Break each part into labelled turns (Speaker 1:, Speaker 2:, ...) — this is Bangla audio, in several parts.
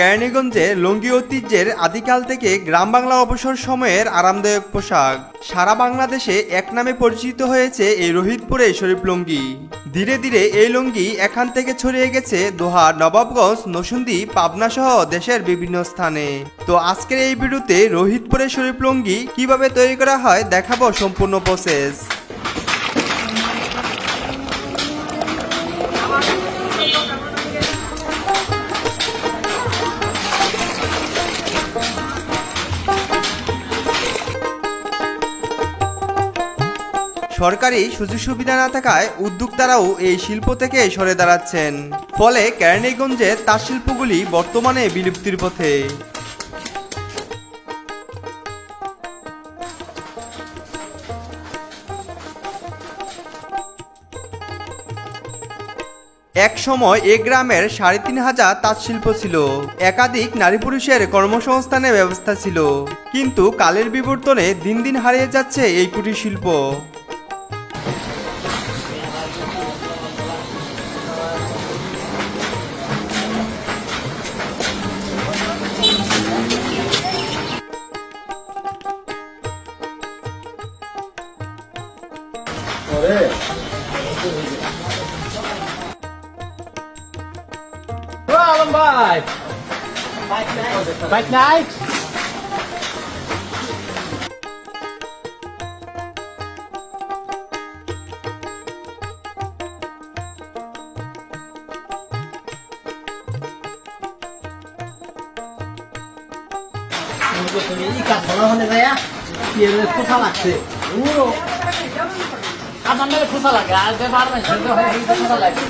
Speaker 1: কেরানীগঞ্জে লুঙ্গি ঐতিহ্যের আদিকাল থেকে গ্রাম বাংলার অবসর সময়ের আরামদায়ক পোশাক। সারা বাংলাদেশে এক নামে পরিচিত হয়েছে এই রোহিতপুরে শরীফ লুঙ্গি। ধীরে ধীরে এই লুঙ্গি এখান থেকে ছড়িয়ে গেছে দোহা, নবাবগঞ্জ, নরসিংদী, পাবনা সহ দেশের বিভিন্ন স্থানে। তো আজকের এই ভিডিওতে রোহিতপুরে শরীফ লুঙ্গি কিভাবে তৈরি করা হয় দেখাবো সম্পূর্ণ প্রসেস। সরকারি সুযোগ সুবিধা না থাকায় উদ্যোক্তারাও এই শিল্প থেকে সরে দাঁড়াচ্ছেন, ফলে কেরানীগঞ্জের তাঁত শিল্পগুলি বর্তমানে বিলুপ্তির পথে। এক সময় এ গ্রামের ৩৫০০ তাঁত শিল্প ছিল, একাধিক নারী পুরুষের কর্মসংস্থানের ব্যবস্থা ছিল, কিন্তু কালের বিবর্তনে দিন দিন হারিয়ে যাচ্ছে এই কুটির শিল্প।
Speaker 2: Alan Bike. Bike night. তুমি এই কাজ করা হলে ভাইয়া কি এর খোসা লাগছে পুরো আপনাদের খোসা লাগে আর যে পারবেন সেটা হয় এই খোসা লাগে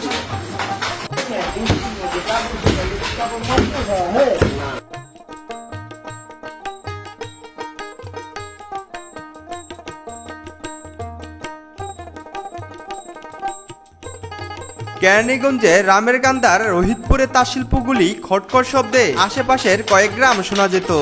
Speaker 1: কেরানীগঞ্জে রামের কান্দার রোহিতপুরে তাঁত শিল্পগুলি খটখট শব্দে আশেপাশের কয়েক গ্রাম শোনা যেত।